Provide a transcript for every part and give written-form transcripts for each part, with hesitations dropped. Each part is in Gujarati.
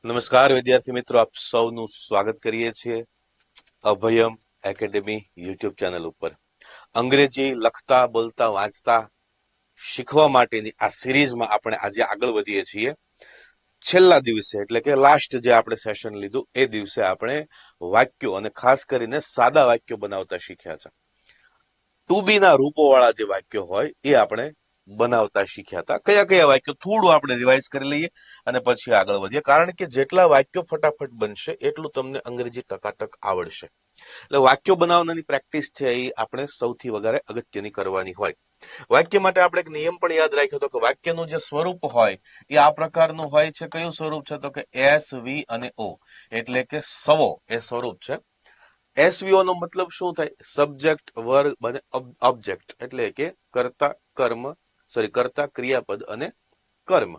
નમસ્કાર વિદ્યાર્થી મિત્રો, આપ સૌનું સ્વાગત કરીએ છીએ અભયમ એકેડેમી યુટ્યુબ ચેનલ ઉપર. અંગ્રેજી લખતા, બોલતા, વાંચતા શીખવા માટેની આ સિરીઝમાં આપણે આજે આગળ વધીએ છીએ. છેલ્લા દિવસે એટલે કે લાસ્ટ જે આપણે સેશન લીધું એ દિવસે આપણે વાક્યો અને ખાસ કરીને સાદા વાક્યો બનાવતા શીખ્યા છે. ટુ બી ના રૂપો વાળા જે વાક્યો હોય એ આપણે બનાવતા શીખ્યા હતા. કયા કયા વાક્યો થોડું આપણે રિવાઇઝ કરી લઈએ અને પછી આગળ વધીએ, કારણ કે જેટલા વાક્યો ફટાફટ બનશે એટલું તમને અંગ્રેજી ટકાટક આવડશે. એટલે વાક્યો બનાવવાની પ્રેક્ટિસ છે એ આપણે સૌથી વધારે અગત્યની કરવાની હોય. વાક્ય માટે આપણે એક નિયમ પણ યાદ રાખ્યો હતો કે વાક્યનું જે સ્વરૂપ હોય એ આ પ્રકારનું હોય છે. કયું સ્વરૂપ છે? તો કે એસ, વી અને ઓ, એટલે કે સવો એ સ્વરૂપ છે. એસવીઓ નો મતલબ શું થાય? સબ્જેક્ટ, વર્બ અને ઓબ્જેક્ટ, એટલે કે કર્તા, કર્મ, કર્તા, ક્રિયાપદ અને કર્મ.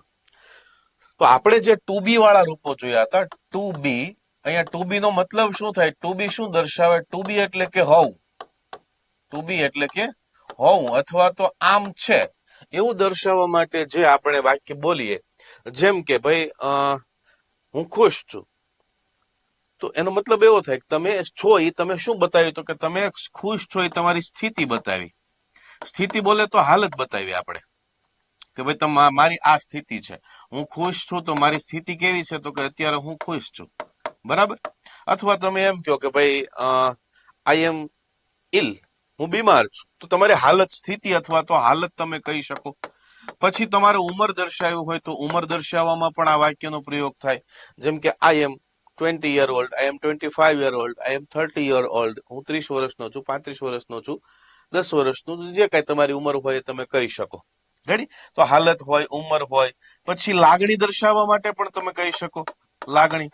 તો આપણે જે ટુ બી વાળા રૂપો જોયા હતા, ટુ બી, અહીંયા ટુ બી નો મતલબ શું થાય? ટુ બી શું દર્શાવે? ટુ બી એટલે કે હોવું. ટુ બી એટલે કે હોવું અથવા તો આમ છે એવું દર્શાવવા માટે જે આપણે વાક્ય બોલીએ, જેમ કે ભાઈ હું ખુશ છું, તો એનો મતલબ એવો થાય કે તમે છો એ તમે શું બતાવ્યું? તો કે તમે ખુશ છો એ તમારી સ્થિતિ બતાવી. સ્થિતિ બોલે તો હાલત બતાવી આપણે કે ભાઈ મારી આ સ્થિતિ છે, હું ખુશ છું, તો મારી સ્થિતિ કેવી છે? તો કે અત્યારે હું ખુશ છું, બરાબર. અથવા તમે એમ કહો કે ભાઈ આઈ એમ ઇલ, હું બીમાર છું, તો તમારી હાલત, સ્થિતિ અથવા તો હાલત તમે કહી શકો. પછી તમારે ઉંમર દર્શાવ્યું હોય તો ઉંમર દર્શાવવામાં પણ આ વાક્યનો પ્રયોગ થાય. જેમ કે આઈ એમ 20 year old, I am 25 year old, I am 30 year old, હું 30 વર્ષનો છું, 35 વર્ષનો છું, 10 વર્ષનું, જે કઈ તમારી ઉંમર હોય તમે કહી શકો. રેડી? તો હાલત હોય, ઉંમર હોય. પછી લાગણી દર્શાવવા માટે પણ તમે કહી શકો. લાગણી,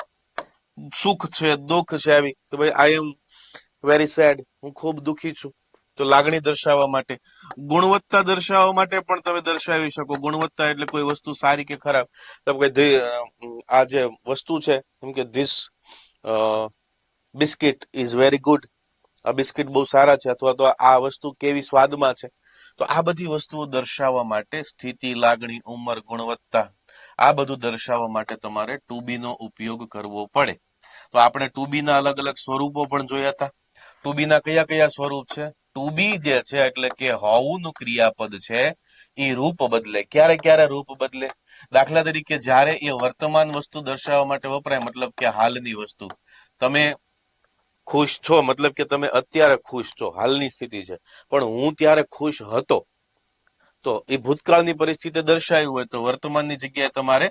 સુખ છે, દુઃખ છે, આવી કે ભાઈ આઈ એમ વેરી સેડ, હું ખૂબ દુઃખી છું, તો લાગણી દર્શાવવા માટે. ગુણવત્તા દર્શાવવા માટે પણ તમે દર્શાવી શકો. ગુણવત્તા એટલે કોઈ વસ્તુ સારી કે ખરાબ. આ જે વસ્તુ છે, જેમ કે this biscuit is very good, આ બિસ્કિટ બહુ સારા છે, અથવા તો આ વસ્તુ કેવી સ્વાદમાં છે. તો આ બધી વસ્તુઓ દર્શાવવા માટે સ્થિતિ, લાગણી, ઉંમર, ગુણવત્તા, આ બધું દર્શાવવા માટે તમારે ટુ બી નો ઉપયોગ કરવો પડે. તો આપણે ટુ બી ના અલગ અલગ સ્વરૂપો પણ જોયા હતા. ટુ બી ના કયા કયા સ્વરૂપ છે? ટુ બી જે છે એટલે કે હોવું ક્રિયાપદ છે, એ રૂપ બદલે. ક્યારે ક્યારે રૂપ બદલે? દાખલા તરીકે જ્યારે એ વર્તમાન વસ્તુ દર્શાવવા માટે વપરાય, મતલબ કે હાલની વસ્તુ. તમે ખુશ છો, મતલબ કે તમે અત્યારે ખુશ છો, હાલની સ્થિતિ છે. પણ હું ત્યારે ખુશ હતો, તો એ ભૂતકાળની પરિસ્થિતિ દર્શાવી હોય તો વર્તમાનની જગ્યાએ તમારે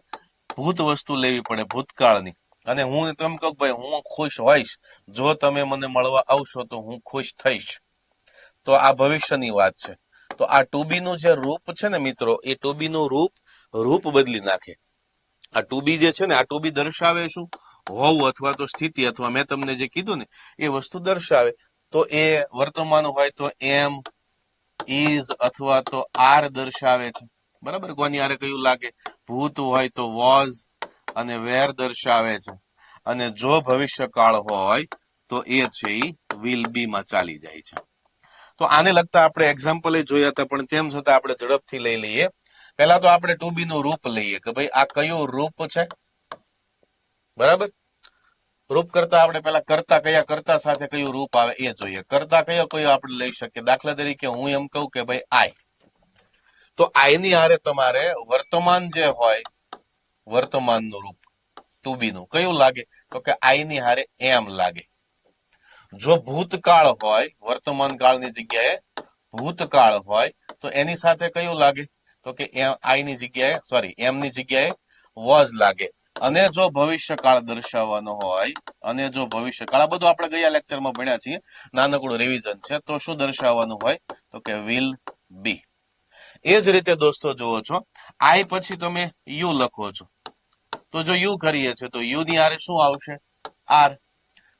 ભૂત વસ્તુ લેવી પડે, ભૂતકાળની. અને હું તેમ કહું ભાઈ હું ખુશ હોઈશ, જો તમે મને મળવા આવશો તો હું ખુશ થઈશ, તો આ ભવિષ્યની વાત છે. તો આ ટુ બી નું જે રૂપ છે ને મિત્રો, એ ટુ બી નું રૂપ બદલી નાખે. આ ટુ બી જે છે ને, આ ટુ બી દર્શાવે શું? હોવું અથવા તો સ્થિતિ, અથવા મેં તમને જે કીધું ને એ વસ્તુ દર્શાવે. તો એ વર્તમાન હોય તો એમ, ઇઝ અથવા તો આર દર્શાવે છે, બરાબર. કોની આરે કયું લાગે? ભૂત હોય તો વોઝ અને વેર દર્શાવે છે. અને જો ભવિષ્યકાળ હોય તો એ છે એ વિલ બી માં ચાલી જાય છે. તો આને લગતા આપણે એક્ઝામ્પલ જોયા હતા, પણ તેમ છતાં આપણે ઝડપથી લઈ લઈએ. પહેલા તો આપણે ટુ બી નું રૂપ લઈએ કે ભાઈ આ કયું રૂપ છે, બરાબર. રૂપ કરતા આપણે પેલા કર્તા, કયા કર્તા સાથે કયું રૂપ આવે એ જોઈએ. કર્તા કયો કયો આપણે લઈ શકીએ? દાખલા તરીકે હું એમ કહું કે ભાઈ આઈ, તો આઈ ની હારે તમારે વર્તમાન જે હોય, વર્તમાનનું રૂપ ટુ બી નું કયું લાગે? તો કે આઈ ની હારે એમ લાગે. જો ભૂતકાળ હોય, વર્તમાન કાળની જગ્યાએ ભૂતકાળ હોય, તો એની સાથે કયું લાગે? તો કે આઈ ની જગ્યાએ એમ ની જગ્યાએ વોઝ લાગે. અને જો ભવિષ્યકાળ દર્શાવવાનો હોય, અને જો ભવિષ્યકાળ, આ બધું આપણે ગયા લેક્ચરમાં ભણ્યા છીએ, નાનકડું રિવિઝન છે. તો શું દર્શાવવાનું હોય? તો કે વિલ બી. એ જ રીતે દોસ્તો જુઓ છો, આઈ પછી તમે યુ લખો છો, તો જો યુ કરીએ છીએ તો યુ ની આરે શું આવશે? આર.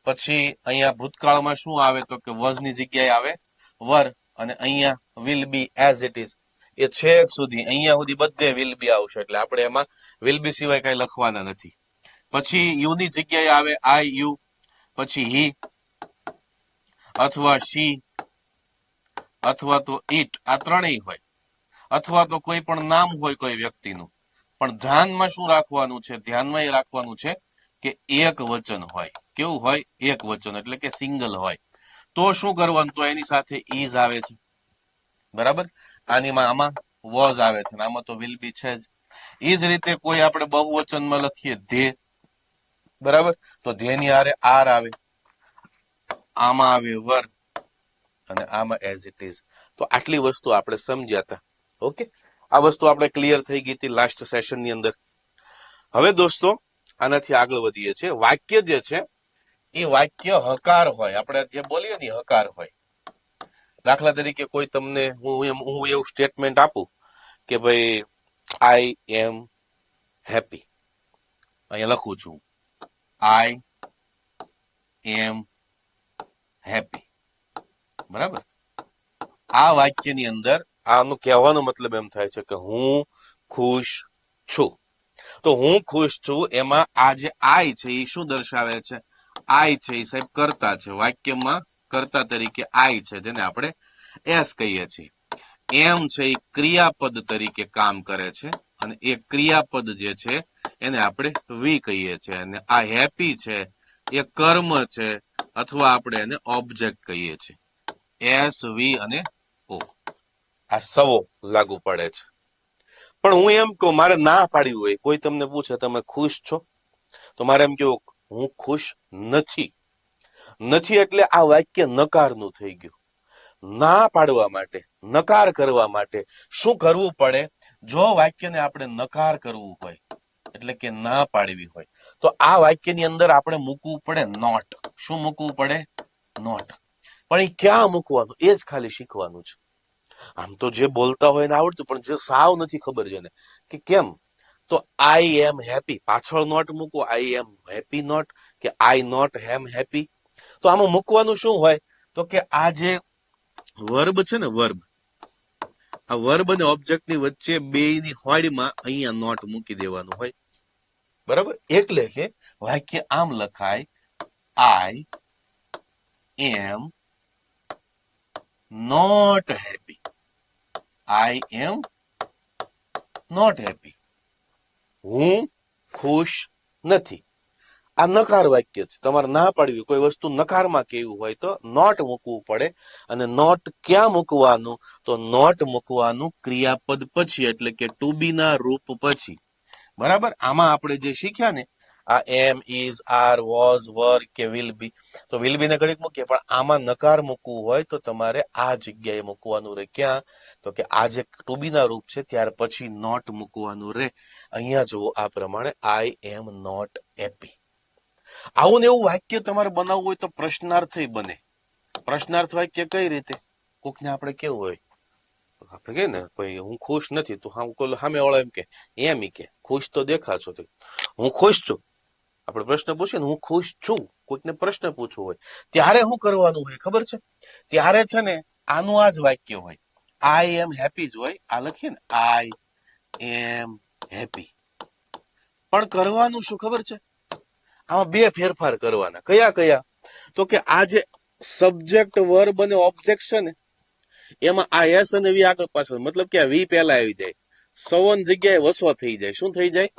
પછી અહીંયા ભૂતકાળમાં શું આવે? તો કે વોઝ ની જગ્યાએ આવે વર, અને અહીંયા will be as it is. એ છેક સુધી અહીંયા સુધી બધે વિલ બી આવશે, એટલે આપણે એમાં વિલ બી સિવાય કઈ લખવાના નથી. પછી યુ ની જગ્યાએ આવે આઈ, યુ, પછી હી અથવા શી અથવા તો ઇટ, આ ત્રણેય હોય. અથવા તો કોઈ પણ નામ હોય કોઈ વ્યક્તિનું. પણ ધ્યાનમાં શું રાખવાનું છે? ધ્યાનમાં એ રાખવાનું છે કે એક વચન હોય. કેવું હોય? એક વચન, એટલે કે સિંગલ હોય. તો શું કરવાનું? તો એની સાથે ઇઝ આવે છે, બરાબર. આમાં વોઝ આવે છે, આમાં તો વિલ બી છે જ. એ જ રીતે કોઈ આપણે બહુવચનમાં લખીએ ધે, બરાબર, તો ધેની હારે આર આવે, આમાં આવે વર, અને આમાં એઝ ઇટ ઇઝ. તો આટલી વસ્તુ આપણે સમજ્યા હતા. ઓકે, આ વસ્તુ આપણે ક્લિયર થઈ ગઈ હતી લાસ્ટ સેશનની અંદર. હવે દોસ્તો આનાથી આગળ વધીએ છીએ. વાક્ય જે છે એ વાક્ય હકાર હોય, આપણે જે બોલીએ ને હકાર હોય. દાખલા તરીકે કોઈ તમને હું એવું સ્ટેટમેન્ટ આપું કે ભાઈ આઈ એમ હેપી, અહીંયા લખું છું આઈ એમ હેપી, બરાબર. આ વાક્યની અંદર આનું કહેવાનો મતલબ એમ થાય છે કે હું ખુશ છું. તો હું ખુશ છું એમાં આ જે આઈ છે એ શું દર્શાવે છે? આઈ છે એ સાહેબ કર્તા છે. વાક્યમાં કર્તા તરીકે આઈ છે, જેને આપણે એસ કહીએ છીએ. એમ છે એ ક્રિયાપદ તરીકે કામ કરે છે, અને એ ક્રિયાપદ જે છે એને આપણે વી કહીએ છીએ. અને આ હેપી છે એ કર્મ છે, અથવા આપણે એને ઓબ્જેક્ટ કહીએ છીએ. એસ, વી અને ઓ, આ સવો લાગુ પડે છે. પણ હું એમ કહું, મારે ના પાડવી હોય, કોઈ તમને પૂછે તમે ખુશ છો, તો મારે એમ કેવું હું ખુશ નથી. નથી એટલે આ વાક્ય નકારનું થઈ ગયું. ના પાડવા માટે, નકાર કરવા માટે શું કરવું પડે? જો વાક્યને આપણે નકાર કરવું હોય, એટલે કે ના પાડવી હોય, તો આ વાક્યની અંદર આપણે મૂકવું પડે નોટ. શું મૂકવું પડે? નોટ. પણ એ ક્યાં મૂકવાનું એ જ ખાલી શીખવાનું છે. આમ તો જે બોલતા હોય એને આવડતું, પણ જે સાવ નથી ખબર છે ને કે કેમ, તો આઈ એમ હેપી પાછળ નોટ મૂકવો, આઈ એમ હેપી નોટ, કે આઈ નોટ એમ હેપી. તો આમાં મૂકવાનું શું હોય? તો કે આ જે વર્બ છે ને, વર્બ, આ વર્બ અને ઓબ્જેક્ટ ની વચ્ચે બેયની હોડમાં અહીંયા નોટ મૂકી દેવાનું હોય, બરાબર. એટલે કે વાક્ય આમ લખાય, I am not happy. I am not happy. હું ખુશ નથી. આ નકાર વાક્ય છે. તમારે ના પાડવી, કોઈ વસ્તુ નકારમાં કેવું હોય તો નોટ મૂકવું પડે. અને નોટ ક્યાં મૂકવાનું? તો નોટ મૂકવાનું ક્રિયાપદ પછી, એટલે કે ટુ બી ના રૂપ પછી, બરાબર. આમાં આપણે જે શીખ્યા ને, આ એમ, ઇઝ, આર, વોઝ, વર કે વિલ બી, તો વિલ બી ને ઘડીક મૂકીએ, પણ આમાં નકાર મૂકવું હોય તો તમારે આ જગ્યાએ મૂકવાનું રહે. ક્યાં? તો કે આ જે ટુ બી ના રૂપ છે ત્યાર પછી નોટ મૂકવાનું રહે. અહીંયા જુઓ આ પ્રમાણે, આઈ એમ નોટ હેપી. આવું ને એવું વાક્ય તમારે બનાવવું હોય તો પ્રશ્નાર્થ બને. પ્રશ્નાર્થ વાક્ય કઈ રીતે? કોકને આપણે કેવું હોય, આપણે કે ને ભાઈ હું ખુશ નથી, તો સામે વાળો એમ કે ખુશ તો દેખાશો, હું ખુશ છું. આપણે પ્રશ્ન પૂછીએ ને હું ખુશ છું, કોઈકને પ્રશ્ન પૂછવો હોય ત્યારે શું કરવાનું હોય ખબર છે? ત્યારે છે ને આનું આ જ વાક્ય હોય, આઈ એમ હેપી જ હોય. આ લખીએ ને આઈ એમ હેપી. પણ કરવાનું શું ખબર છે? આમાં બે ફેરફાર કરવાના. કયા કયા? તો કે આ જે સબ્જેક્ટ, વર્બ અને ઓબ્જેક્ટ છે ને, એમાં આ એસ અને વી આગળ પાછળ, મતલબ કે આ વી પહેલા આવી જાય, સવોની જગ્યાએ વસો થઈ જાય. શું થઈ જાય?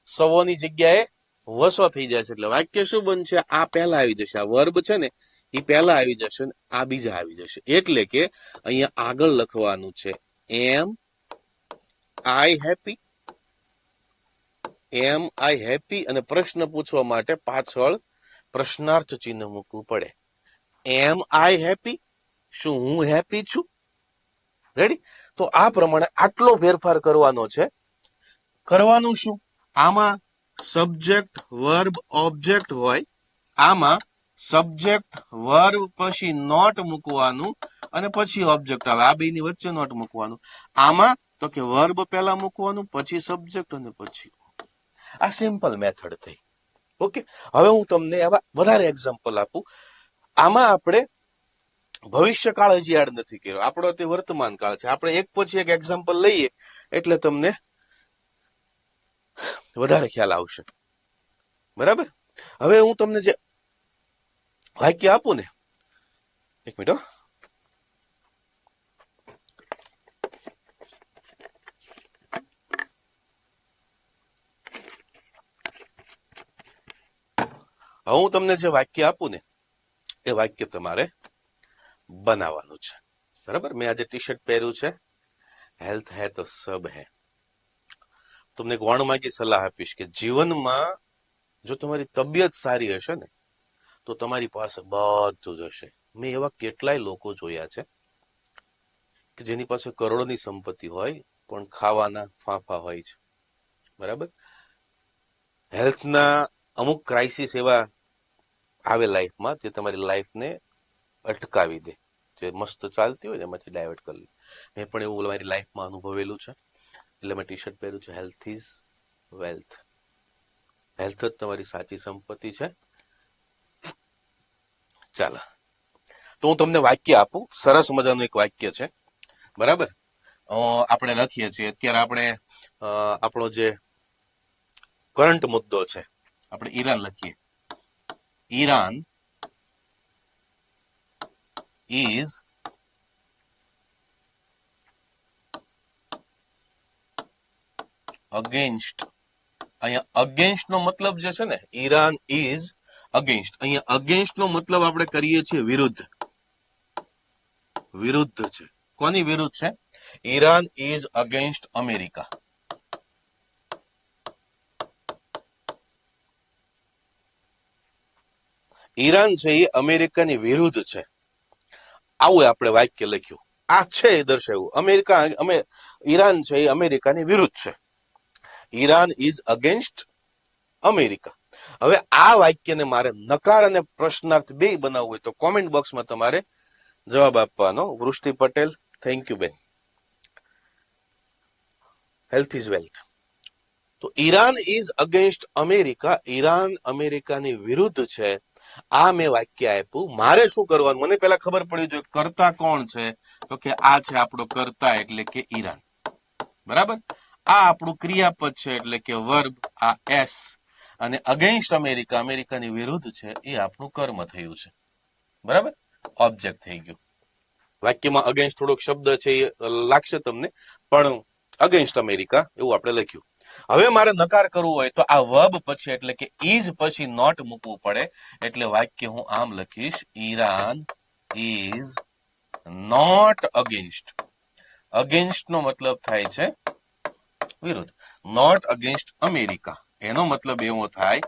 સવોની જગ્યાએ વસો થઈ જાય છે. એટલે વાક્ય શું બનશે? આ પહેલા આવી જશે, આ વર્બ છે ને એ પહેલા આવી જશે, આ બીજા આવી જશે. એટલે કે અહીંયા આગળ લખવાનું છે એમ આઈ હેપી, એમ આઈ હેપી, અને પ્રશ્ન પૂછવા માટે પાછળ પ્રશ્નાર્થ ચિહ્ન મૂકવું પડે. એમ આઈ હેપી, શું હું હેપી છું? રેડી? તો આ પ્રમાણે આટલો ફેરફાર કરવાનો છે. કરવાનું શું? આમાં સબ્જેક્ટ, વર્બ, ઓબ્જેક્ટ હોય. આમાં સબ્જેક્ટ, વર્બ પછી નોટ મૂકવાનું, અને પછી ઓબ્જેક્ટ આવે. આ બેની વચ્ચે નોટ મૂકવાનું. આમાં તો કે વર્બ પહેલા મૂકવાનું, પછી સબ્જેક્ટ, અને પછી. આ સિમ્પલ મેથડ થઈ. ઓકે, હવે હું તમને આવા વધારે એક્ઝામ્પલ આપું. આમાં આપણે ભવિષ્યકાળ હજી યાદ નથી કર્યો, આપણો તે વર્તમાન કાળ છે. આપણે એક પછી એક એક્ઝામ્પલ લઈએ એટલે તમને વધારે ખ્યાલ આવશે, બરાબર. હવે હું તમને જે વાક્ય આપું ને, એક મિનિટ. હવે હું તમને જે વાક્ય આપું ને એ વાક્ય તમારે બનાવવાનું છે. બરાબર? મેં આજે ટી શર્ટ પહેર્યું છે, હેલ્થ હે તો સબ હે. તમને એક વણમાગી સલાહ આપીશ કે જીવનમાં જો તમારી તબિયત સારી હશે ને તો તમારી પાસે બધું જ હશે. મેં એવા કેટલાય લોકો જોયા છે કે જેની પાસે કરોડોની સંપત્તિ હોય પણ ખાવાના ફાંફા હોય છે. બરાબર? હેલ્થના અમુક ક્રાઇસિસ એવા આવે લાઈફમાં જે તમારી લાઈફને અટકાવી દે. જે મસ્ત ચાલતી હોય ને એમાંથી ડાયવર્ટ કરી લે. મેં પણ એવું મારી લાઈફમાં અનુભવેલું છે. એટલે મેં ટી શર્ટ પહેર્યું છે, હેલ્થ ઇઝ વેલ્થ. હેલ્થ જ તમારી સાચી સંપત્તિ છે. ચાલો, તો હું તમને વાક્ય આપું. સરસ મજાનું એક વાક્ય છે. બરાબર? આપણે લખીએ છીએ અત્યારે આપણે આપણો જે કરંટ મુદ્દો છે, આપણે ઈરાન લખીએ. Iran is against. અહીંયા અગેન્સ્ટ નો મતલબ જે છે ને, ઈરાન ઇઝ અગેન્સ્ટ. અહીંયા અગેન્સ્ટ નો મતલબ આપણે કરીએ છીએ વિરુદ્ધ. વિરુદ્ધ છે. કોની વિરુદ્ધ છે? Iran is against America. Iran છે એ અમેરિકાની વિરુદ્ધ છે. આવું આપણે વાક્ય લખ્યું. આ છે એ દર્શાવ્યું. ઈરાન છે એ અમેરિકાની વિરુદ્ધ છે. Iran is against America. હવે આ વાક્યને મારે નકાર અને પ્રશ્નાર્થ બે બનાવવું હોય તો કોમેન્ટ બોક્સમાં તમારે જવાબ આપવાનો. Vrushti Patel, thank you ben. Health is wealth. તો Iran is against America. Iran અમેરિકાની વિરુદ્ધ છે. આ મેં વાક્ય આપ્યું. મારે શું કરવાનું? મને પેલા ખબર પડી જોઈએ કર્તા કોણ છે. તો કે આ છે આપણો કર્તા એટલે કે ઈરાન. બરાબર? આ આપણું ક્રિયાપદ છે એટલે કે વર્બ, આ એસ. અને અગેન્સ્ટ અમેરિકા, અમેરિકાની વિરુદ્ધ છે, એ આપણું કર્મ થયું છે. બરાબર? ઓબ્જેક્ટ થઈ ગયું. વાક્યમાં અગેન્સ્ટ થોડોક શબ્દ છે એ લાગશે તમને, પણ અગેન્સ્ટ અમેરિકા એવું આપણે લખ્યું. હવે મારે નકાર કરવું હોય તો આ વર્બ પછી એટલે કે ઇઝ પછી નોટ મૂકવું પડે. એટલે વાક્ય હું આમ લખીશ, Iran is not against. Against નો મતલબ થાય છે વિરુદ્ધ. નોટ અગેન્સ્ટ અમેરિકા એનો મતલબ એવો થાય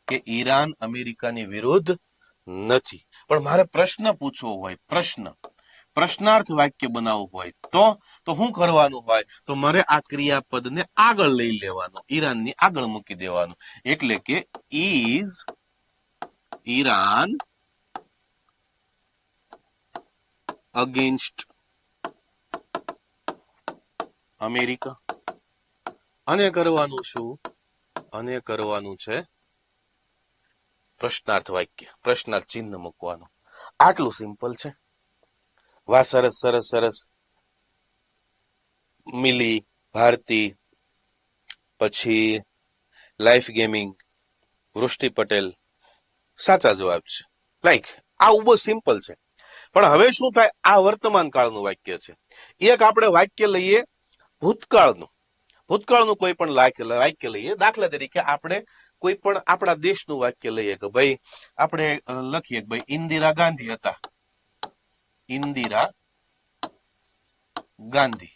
કે ઈરાન અમેરિકાની વિરુદ્ધ નથી. પણ મારે પ્રશ્ન પૂછવો હોય, પ્રશ્નાર્થ વાક્ય બનાવવું હોય તો શું કરવાનું હોય? તો મારે આ ક્રિયાપદને આગળ લઈ લેવાનું, ઈરાનની આગળ મૂકી દેવાનું. એટલે કે ઇઝ ઈરાન અગેન્સ્ટ અમેરિકા. અને કરવાનું શું? અને કરવાનું છે પ્રશ્નાર્થ વાક્ય, પ્રશ્નાર્થ ચિહ્ન મૂકવાનું. આટલું સિમ્પલ છે. વાહ, સરસ સરસ સરસ. મિલી, ભારતી, પછી લાઈફ ગેમિંગ, વૃષ્ટિ પટેલ, સાચા જવાબ છે. લાઈક આવું બહુ સિમ્પલ છે. પણ હવે શું થાય? આ વર્તમાન કાળનું વાક્ય છે. એક આપણે વાક્ય લઈએ ભૂતકાળનું. ભૂતકાળનું કોઈ પણ વાક્ય લઈએ. દાખલા તરીકે આપણે કોઈ પણ આપણા દેશનું વાક્ય લઈએ કે ભાઈ આપણે લખીએ કે ભાઈ ઇન્દિરા ગાંધી હતા. ઇન્દિરા ગાંધી.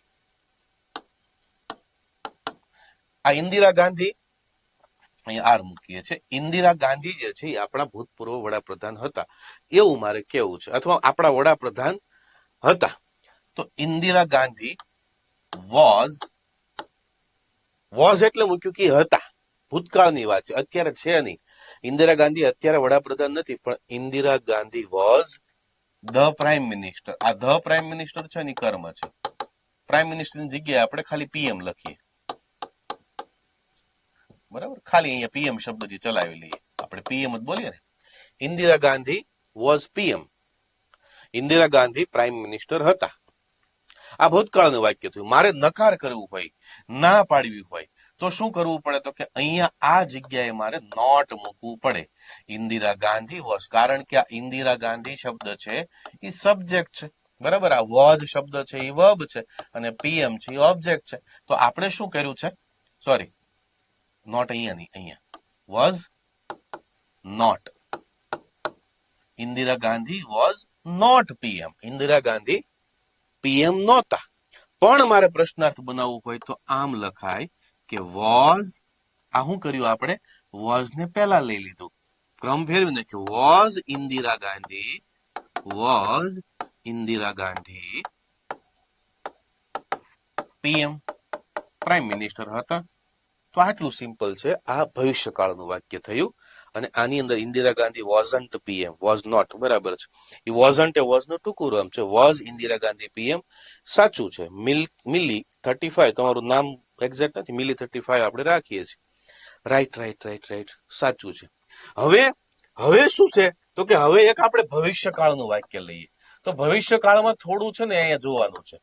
આ ઇન્દિરા ગાંધી અહીંયા આર મૂકીએ છે. ઇન્દિરા ગાંધી જે છે એ આપણા ભૂતપૂર્વ વડાપ્રધાન હતા એવું મારે કેવું છે. અથવા આપણા વડાપ્રધાન હતા. તો ઇન્દિરા ગાંધી વોઝ એટલે મૂક્યું કે હતા. ભૂતકાળની વાત છે, અત્યારે છે નહીં. ઇન્દિરા ગાંધી અત્યારે વડાપ્રધાન નથી, પણ Indira Gandhi was the prime minister. આ ધ પ્રાઇમ મિનિસ્ટર છે ને કર્મ છે. પ્રાઇમ મિનિસ્ટરની જગ્યાએ આપણે ખાલી પીએમ લખીએ. બરાબર? ખાલી અહીંયા પીએમ શબ્દથી ચલાવી લઈએ. આપણે પીએમ જ બોલીએ ને. Indira Gandhi was PM. Indira Gandhi prime minister હતા. આ ભૂતકાળનું વાક્ય થયું. મારે નકાર કરવું હોય, ના પાડવી હોય તો શું કરવું પડે? તો કે અહીંયા આ જગ્યાએ મારે નોટ મૂકવું પડે. ઇન્દિરા ગાંધી વોઝ. કારણ કે આ ઇન્દિરા ગાંધી શબ્દ છે એ સબ્જેક્ટ છે. બરાબર? આ વોઝ શબ્દ છે એ વર્બ છે અને પીએમ છે એ ઓબ્જેક્ટ છે. તો આપણે શું કર્યું છે? સોરી, નોટ અહીંયા નહીં, અહીંયા was not. Indira Gandhi was not PM. Indira Gandhi PM નહોતા. પણ મારે પ્રશ્નાર્થ બનાવવું હોય તો આમ લખાય કે વોઝ, આ શું કર્યું આપણે, વોઝ ને પહેલા લઈ લીધું, ક્રમ ફેરવી નાખ્યો. Was Indira Gandhi PM, prime minister હતા. તો આટલું સિમ્પલ છે. આ ભવિષ્યકાળનું વાક્ય થયું. અને આની અંદર Indira Gandhi wasn't PM, was not, બરાબર છે. એ વોઝન્ટ એ વોઝ નું ટૂંકું રૂપ છે. વોઝ ઇન્દિરા ગાંધી પીએમ સાચું છે. મિલી 35, તમારું નામ એક્ઝેક્ટ નથી, મિલી 35 આપણે રાખીએ છીએ. રાઈટ રાઈટ રાઈટ રાઈટ, સાચું છે. હવે શું છે તો કે હવે એક આપણે ભવિષ્યકાળનું વાક્ય લઈએ. તો ભવિષ્યકાળમાં થોડું છે ને અહીંયા જોવાનું છે.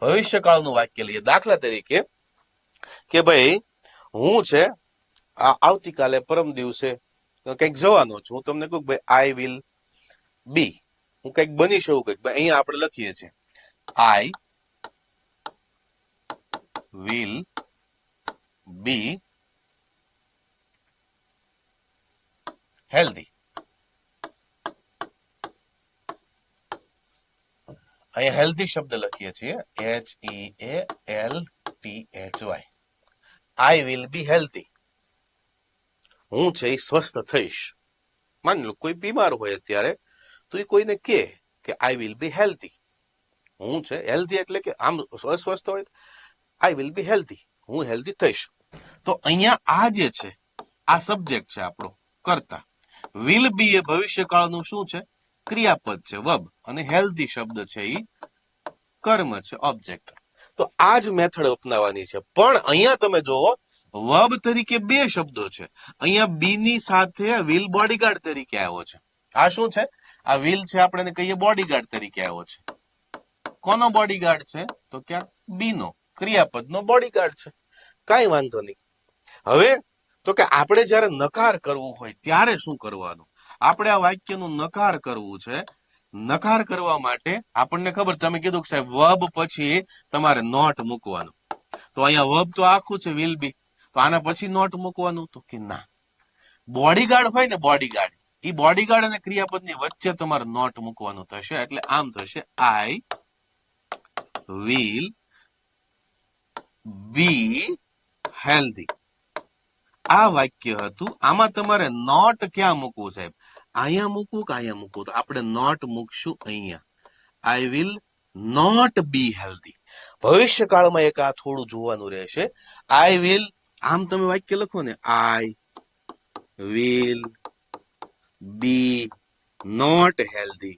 ભવિષ્યકાળનું વાક્ય લઈએ. દાખલા તરીકે કે ભાઈ હું છે આવતીકાલે પરમ દિવસે કંઈક જવાનો છું. હું તમને કહું ભાઈ આઈ વિલ બી, હું કંઈક બનીશ એવું કંઈક. અહીંયા આપણે લખીએ છીએ આઈ વિલ બી હેલ્ધી. અહીંયા હેલ્ધી શબ્દ લખીએ છીએ HEALTHY. I will B healthy. હું છે એ સ્વસ્થ થઈશ. માની લો કોઈ બીમાર હોય અત્યારે તો એ કોઈને કે આઈ વિલ બી હેલ્ધી. હું છે હેલ્ધી એટલે કે આમ અસ્વસ્થ હોય આઈ વિલ બી હેલ્ધી, હું હેલ્ધી થઈશ. તો અહીંયા આ જે છે આ સબ્જેક્ટ છે આપણો કર્તા. વિલ બી એ ભવિષ્યકાળનું શું છે, ક્રિયાપદ છે, વર્બ. અને હેલ્ધી શબ્દ છે એ કર્મ છે, ઓબ્જેક્ટ. તો આ જ મેથડ અપનાવવાની છે. પણ અહીંયા તમે જોવો વર્બ તરીકે બે શબ્દો છે. અહીંયા બી ની સાથે વિલ બોડીગાર્ડ તરીકે આવ્યો છે. આ શું છે, આ વિલ છે આપણે કહીએ બોડીગાર્ડ તરીકે આવ્યો છે. કોનો બોડીગાર્ડ છે તો ક્યાં બી નો, ક્રિયાપદનો બોડીગાર્ડ છે. કઈ વાંધો નહીં. હવે તો કે આપણે જયારે નકાર કરવું હોય ત્યારે શું કરવાનું, આપણે આ વાક્યનું નકાર કરવું છે. નકાર કરવા માટે આપણને ખબર, તમે કીધું કે સાહેબ વર્બ પછી તમારે નોટ મૂકવાનું. તો અહીંયા વર્બ તો આખું છે વિલ બી, તો આના પછી નોટ મૂકવાનું તો કે ના. બોડીગાર્ડ હોય ને બોડીગાર્ડ, એ બોડીગાર્ડ અને ક્રિયાપદની વચ્ચે તમારે નોટ મૂકવાનું થશે. એટલે આમ થશે આઈ વિલ બી હેલ્ધી. આ વાક્ય હતું. આમાં તમારે નોટ ક્યાં મૂકવું સાહેબ, અહીંયા મૂકવું કે અહીંયા મૂકવું? તો આપણે નોટ મૂકશું અહીંયા. I will not be healthy. ભવિષ્યકાળમાં એક આ થોડું જોવાનું રહેશે. આઈ વિલ, આમ તમે વાક્ય લખો ને I will be not healthy,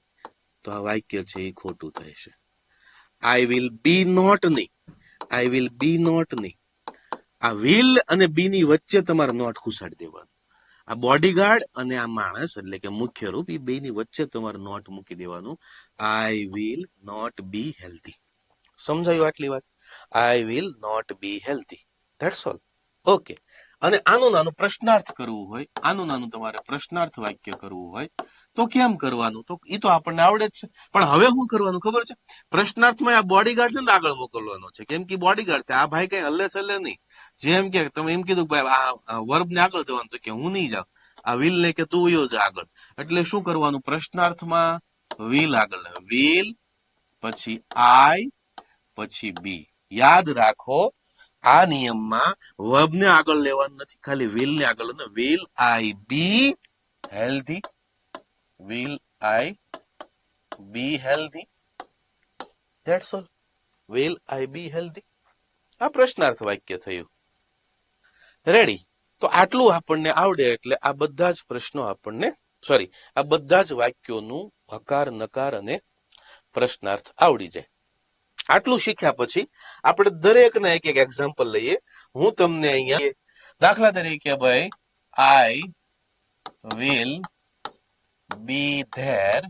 તો આ વાક્ય છે એ ખોટું થશે. આઈ વિલ બી નોટ નહીં, આઈ વિલ બી નોટ નહીં. આ વિલ અને બી ની વચ્ચે તમારે નોટ ઘુસાડી દેવાનું. આ બોડીગાર્ડ અને આ માણસ એટલે કે મુખ્ય રૂપ, એ બે ની વચ્ચે તમારે નોટ મૂકી દેવાનું. I will not be healthy. સમજાયું આટલી વાત? I will not be healthy, that's all. Okay. અને આનું નાનું પ્રશ્નાર્થ કરવું હોય, આનું નાનું તમારે પ્રશ્નાર્થ વાક્ય કરવું હોય તો કેમ કરવાનું? તો એ તો આપણને આવડે જ છે. પણ હવે શું કરવાનું ખબર છે? પ્રશ્નાર્થમાં આ બોડીગાર્ડ ને આગળ મોકલવાનો છે. કેમ કે બોડીગાર્ડ છે, આ ભાઈ કઈ હલ્લે ચલ્લે નહીં. જેમ કે તમે એમ કીધું ભાઈ આ વર્બ ને આગળ જવાનું, તો કે હું નહીં જાઉં. આ વિલ ને કે તું યો જ આગળ. એટલે શું કરવાનું? પ્રશ્નાર્થમાં વિલ આગળ, વિલ પછી આઈ પછી બી. યાદ રાખો આ નિયમમાં વર્બ ને આગળ લેવાનું નથી, ખાલી વિલ ને આગળ. Will I be healthy, will I be healthy, that's all. Will I be healthy. આ પ્રશ્નાર્થ વાક્ય થયું. રેડી? તો આટલું આપણને આવડે એટલે આ બધા જ પ્રશ્નો આપણને, સોરી, આ બધા જ વાક્યોનું હકાર, નકાર અને પ્રશ્નાર્થ આવડી જાય. આટલું શીખ્યા પછી આપણે દરેકના એક એક એક્ઝામ્પલ લઈએ. હું તમને અહીંયા દાખલા તરીકે ભાઈ આઈ વિલ બી ધેર.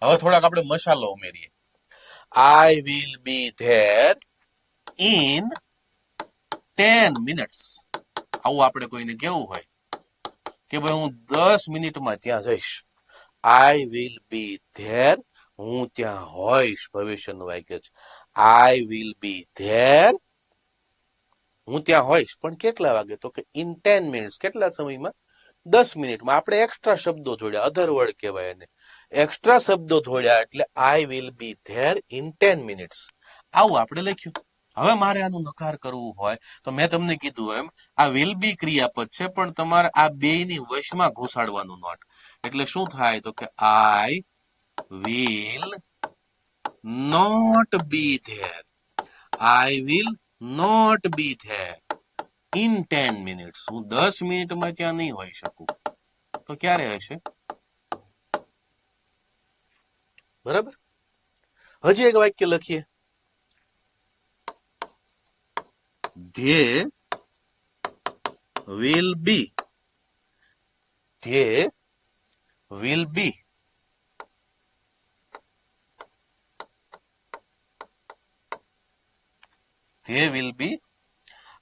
હવે થોડાક આપણે મસાલો ઉમેરીએ. આઈ will B there in 10 minutes. આવું આપણે કોઈને કેવું હોય કે ભાઈ હું 10 મિનિટમાં ત્યાં જઈશ. આઈ વિલ બી ધેર, હું ત્યાં હોઈશ. ભવિષ્યનું વાક્ય છે. આઈ વિલ બી ધેર, હું ત્યાં હોઈશ. પણ કેટલા વાગે? તો કે ઇન 10 minutes. કેટલા સમયમાં? 10 મિનિટમાં આપણે એક્સ્ટ્રા શબ્દો જોડ્યા, અધર વર્ડ કહેવાય એને. એક્સ્ટ્રા શબ્દો જોડ્યા એટલે આઈ will B there in 10 minutes. આવું આપણે લખ્યું. હવે મારે આનું નકાર કરવું હોય તો મેં તમને કીધું એમ આ વિલ બી ક્રિયાપદ છે, પણ તમારે આ બેયની વશમાં ઘુસાડવાનું નોટ. એટલે શું થાય તો કે I will not be there. I will not be there in 10 minutes. હું 10 મિનિટમાં ત્યાં નહીં હોઈ શકું. તો ક્યારે હશે? બરાબર. હજી એક વાક્ય લખીએ. ધ્યેય will be. ધ્યેય will be. ધ્યેય will be.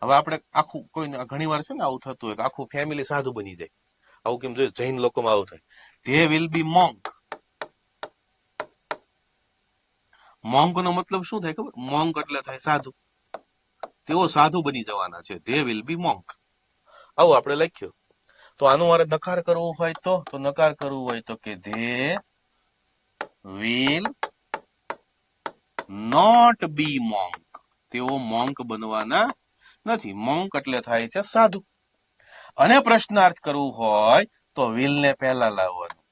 હવે આપણે આખું કોઈ ઘણી વાર છે ને આવું થતું હોય કે આખું ફેમિલી સાધુ બની જાય. આવું કેમ જોઈએ જૈન લોકોમાં આવું થાય. ધ્યેય will be monk. મોંક નો મતલબ શું થાય ખબર? મોંક એટલે થાય સાધુ. તેઓ સાધુ બની જવાના છે. They will be monk. આવું આપણે લખ્યું. તો આનું મારે નકાર કરવું હોય તો નકાર કરવું હોય તો કે ધે વિલ નોટ બી મોંક. તેઓ મોંક બનવાના નથી. મોંક એટલે થાય છે સાધુ. અને પ્રશ્નાર્થ કરવું હોય તો વિલ ને પહેલા લાવવાનું.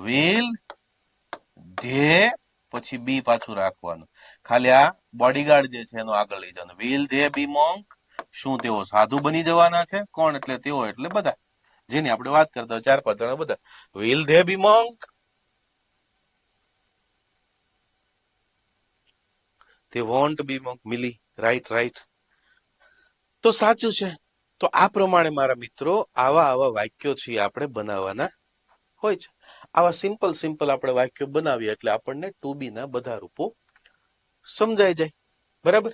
વિલ ધે પછી બી પાછું રાખવાનું. ખાલી આ બોડીગાર્ડ જે છે એનો આગળ લઈ જવાનું. Will they be monk. શું તેઓ સાધુ બની જવાના છે? કોણ એટલે તેઓ એટલે બધા, જેની આપણે વાત કરતા હોય 4-5 જણા બધા. Will they be monk. તે won't be monk. Mili right right. તો સાચું છે. તો આ પ્રમાણે મારા મિત્રો આવા વાક્યો છે આપણે બનાવવાના હોય છે. આવા સિમ્પલ આપણે વાક્યો બનાવીએ એટલે આપણને ટુ બી ના બધા રૂપો સમજાઈ જાય. બરાબર.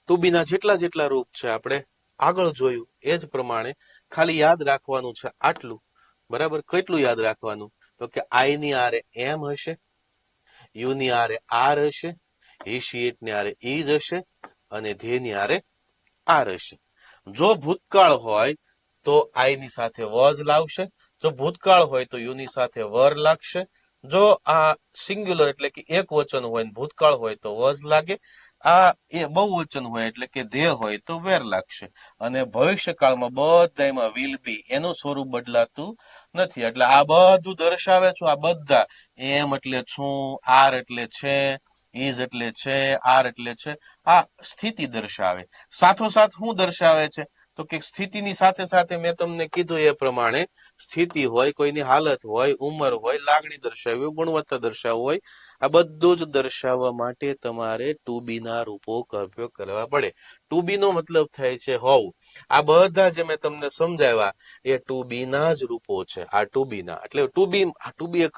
ટુ બી ના જેટલા રૂપ છે આપણે આગળ જોયું એ જ પ્રમાણે ખાલી યાદ રાખવાનું છે આટલું. બરાબર. કેટલું યાદ રાખવાનું? તો કે આઈ ની આરે એમ હશે, યુ ની આરે આર હશે, હી શી ઇટ ની આરે ઈઝ હશે અને ધે ની આરે આર હશે. જો ભૂતકાળ હોય તો આઈ ની સાથે વોઝ લાવશે. જો ભૂતકાળ હોય તો યુ ની સાથે વર લાગશે. જો આ સિંગ્યુલર એટલે કે એક વચન હોય ભૂતકાળ હોય તો વોઝ લાગે. આ એ બહુવચન હોય એટલે કે ધે હોય તો વેર લાગશે. અને ભવિષ્યકાળમાં બધામાં વિલ બી એનું સ્વરૂપ બદલાતું નથી. એટલે આ બધું દર્શાવે છે. આ બધા એમ એટલે છું, આર એટલે છે, ઇઝ એટલે છે, આર એટલે છે. આ સ્થિતિ દર્શાવે. સાથોસાથ શું દર્શાવે છે? તો કે સ્થિતિની સાથે સાથે મેં તમને કીધું એ પ્રમાણે સ્થિતિ હોય, કોઈની હાલત હોય, ઉંમર હોય, લાગણી દર્શાવી હોય, ગુણવત્તા દર્શાવવું હોય, આ બધું જ દર્શાવવા માટે તમારે ટુ બી ના રૂપો ઉપયોગ કરવા પડે. ટુ બી નો મતલબ થાય છે હોવું. આ બધા જે મેં તમને સમજાવ્યા એ ટુ બી ના જ રૂપો છે. આ ટુ બી ના એટલે ટુ બી એક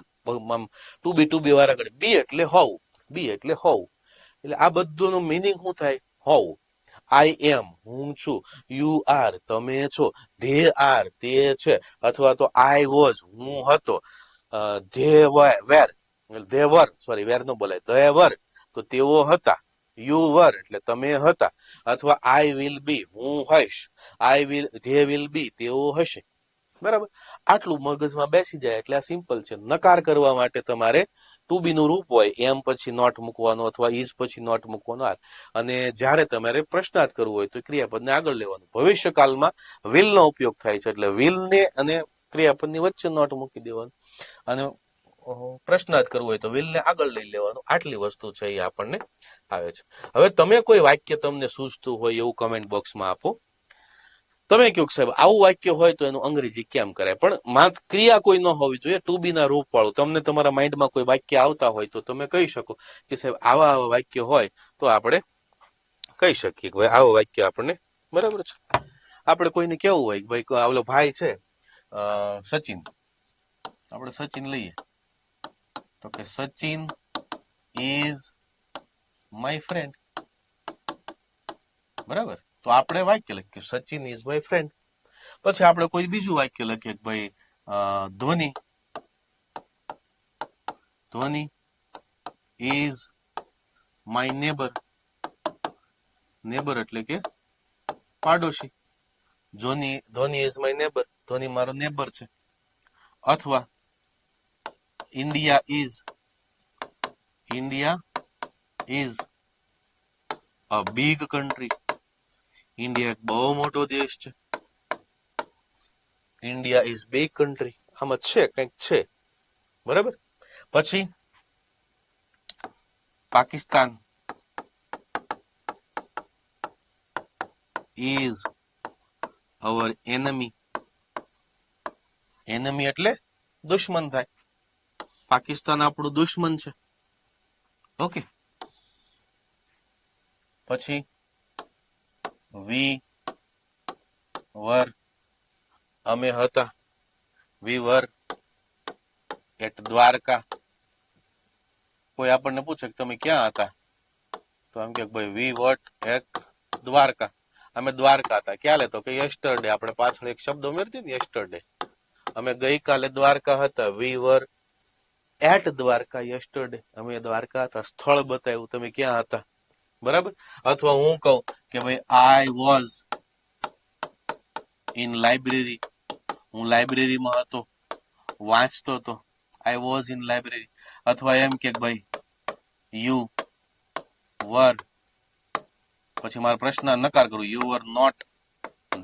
ટુ બી વાળા ગણે બી એટલે હોવું. બી એટલે હોવું. એટલે આ બધું નું મિનિંગ શું થાય? હોવું. આઈ એમ હું છું, યુ આર તમે છો, ધે આર તે છે, અથવા તો આઈ વોઝ હું હતો, they were they were sorry were નો બોલાય ધે વર તો તેઓ હતા, યુ વર એટલે તમે હતા, અથવા આઈ વિલ બી હું હઈશ, ધે વિલ બી તેઓ હશે. બરાબર. આટલું મગજમાં બેસી જાય એટલે આ સિમ્પલ છે. નકાર કરવા માટે તમારે ટુ બી નું રૂપ હોય એમ પછી નોટ મૂકવાનો અથવા ઇઝ પછી નોટ મૂકવાનો. અને જ્યારે તમારે પ્રશ્નાર્થ કરવું હોય તો ક્રિયાપદને આગળ લેવાનું. ભવિષ્યકાળમાં વિલ નો ઉપયોગ થાય છે એટલે વિલ ને અને ક્રિયાપદની વચ્ચે નોટ મૂકી દેવાનું. અને પ્રશ્નાર્થ કરવું હોય તો વિલ ને આગળ લઈ લેવાનું. આટલી વસ્તુ છે એ આપણને આવે છે. હવે તમે કોઈ વાક્ય તમને સૂઝતું હોય એવું કમેન્ટ બોક્સમાં આપો. તમે કહો સાહેબ આવું વાક્ય હોય તો એનું અંગ્રેજી કેમ કરાય? પણ માત્ર ક્રિયા કોઈ ન હોવી જોઈએ, ટુ બી ના રૂપ વાળું. તમને તમારા માઇન્ડમાં કોઈ વાક્ય આવતા હોય તો તમે કહી શકો કે સાહેબ આવા વાક્ય હોય તો આપણે કહી શકીએ કે ભાઈ આવો વાક્ય આપણને બરાબર છે. આપણે કોઈને કેવું હોય કે ભાઈ ઓલો ભાઈ છે સચિન, આપણે સચિન લઈએ તો કે સચિન ઇઝ માય ફ્રેન્ડ. બરાબર. તો આપણે વાક્ય લખીએ સચિન ઇઝ માય ફ્રેન્ડ. પછી આપણે કોઈ બીજું વાક્ય લખીએ કે ભાઈ Dhoni is my neighbour. Neighbour એટલે કે પાડોશી. Dhoni is my neighbour, Dhoni મારો નેબર છે. અથવા India is a big country, India એક બહુ મોટો દેશ છે. ઇન્ડિયા ઇઝ બિગ કન્ટ્રી, આમાં છે કંઈક છે, બરાબર. પછી Pakistan is our enemy, enemy એટલે દુશ્મન થાય. પાકિસ્તાન આપણું દુશ્મન છે. ઓકે. પછી વી વર, અમે હતા, વી વર એટ દ્વારકા. કોઈ આપણને પૂછે કે તમે ક્યાં હતા, તો એમ કે ભાઈ વી વટ એટ દ્વારકા, અમે દ્વારકા હતા. ક્યારે? તો કે યસ્ટરડે. આપણે પાછળ એક શબ્દ ઉમેરતી ને, યસ્ટરડે. અમે ગઈકાલે દ્વારકા હતા, વી વર એટ દ્વારકા યસ્ટરડે, અમે દ્વારકા હતા. સ્થળ બતાવ્યું, તમે ક્યાં હતા, બરાબર. અથવા હું કહું કે ભાઈ આઈ વોઝ ઇન લાઇબ્રેરી, હું લાઇબ્રેરીમાં હતો, વાંચતો હતો, આઈ વોઝ ઇન લાઇબ્રેરી. અથવા એમ કે ભાઈ યુ વર, પછી મારો પ્રશ્ન નકાર કરું, યુ વર નોટ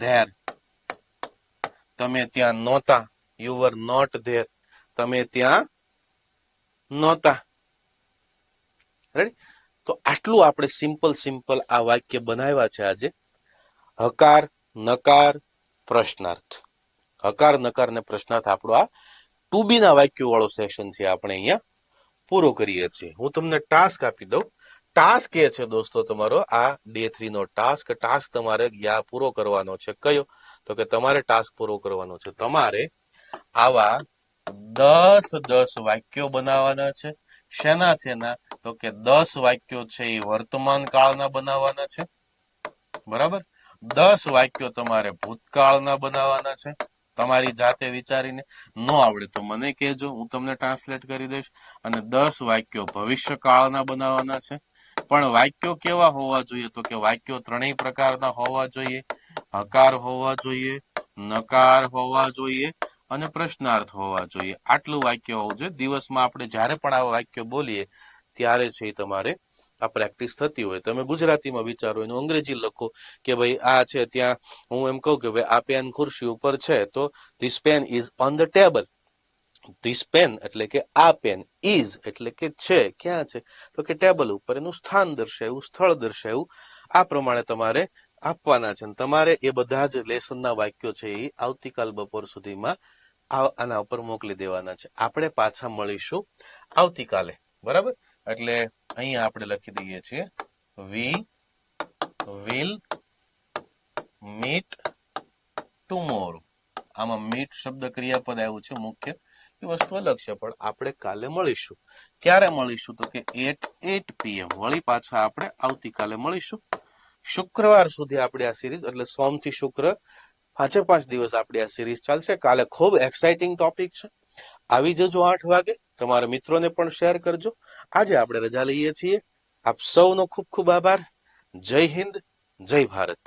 ધેર, તમે ત્યાં નહોતા, યુ વર નોટ ધેર, તમે ત્યાં નહોતા. રેડી? તો આટલું આપણે સિમ્પલ આ વાક્ય બનાવ્યા છે આજે. હકાર, નકાર, પ્રશ્નાર્થ. હકાર, નકાર ને પ્રશ્નાર્થ આપણો આ ટુ બી ના વાક્યો વાળો સેશન છે, આપણે અહીંયા પૂરો કરીએ છીએ. હું તમને ટાસ્ક આપી દઉં. ટાસ્ક એ છે દોસ્તો તમારો આ ડે 3 નો ટાસ્ક તમારે પૂરો કરવાનો છે. કયો? તો કે તમારે ટાસ્ક પૂરો કરવાનો છે, તમારે આવા 10 વાક્યો બનાવવાના છે. શેના? તો કે 10 વાક્યો છે એ વર્તમાન કાળના બનાવવાના છે, બરાબર. 10 વાક્યો તમારે ભૂતકાળના બનાવવાના છે, તમારી જાતે વિચારીને. નો આવડે તો મને કહેજો, હું તમને ટ્રાન્સલેટ કરી દઈશ. અને 10 વાક્યો ભવિષ્યકાળના બનાવવાના છે. પણ વાક્યો કેવા હોવા જોઈએ? તો કે વાક્યો 3 પ્રકારના હોવા જોઈએ. હકાર હોવા જોઈએ, નકાર હોવા જોઈએ અને પ્રશ્નાર્થ હોવા જોઈએ. આટલું વાક્ય હોવું જોઈએ. દિવસમાં આપણે જ્યારે પણ આ વાક્ય બોલીએ ત્યારે છે તમારે આ પ્રેક્ટિસ થતી હોય. તમે ગુજરાતીમાં વિચારો, એનું અંગ્રેજી લખો કે ભાઈ આ છે ત્યાં. હું એમ કહું કે ભાઈ આ પેન ખુરશી ઉપર છે, તો this pen is on the table. This pen એટલે કે આ પેન, ઇઝ એટલે કે છે, ક્યાં છે? તો કે ટેબલ ઉપર. એનું સ્થાન દર્શાવ્યું, સ્થળ દર્શાવ્યું. આ પ્રમાણે તમારે આપવાના છે. તમારે એ બધા જ લેસનના વાક્યો છે એ આવતીકાલ બપોર સુધીમાં આના ઉપર મોકલી દેવાના છે. આપણે પાછા મળીશું આવતીકાલે, બરાબર. એટલે અહીંયા આપણે લખી દઈએ છીએ વી વિલ મીટ ટુમોરો. આમાં મીટ શબ્દ ક્રિયાપદ આવ્યું છે મુખ્ય, એ વસ્તુ અલગ છે, પણ આપણે કાલે મળીશું. ક્યારે મળીશું? તો કે 8 PM. વળી પાછા આપણે આવતીકાલે મળીશું. શુક્રવાર સુધી આપણે આ સિરીઝ, એટલે સોમ થી શુક્ર 5 દિવસ આપણી આ સિરીઝ ચાલશે. કાલે ખૂબ એક્સાઇટિંગ ટોપિક છે. આવી જજો 8 વાગે. તમારા મિત્રોને પણ શેર કરજો. આજે આપણે રજા લઈએ છીએ. આપ સૌનો ખૂબ ખૂબ આભાર. જય હિન્દ, જય ભારત.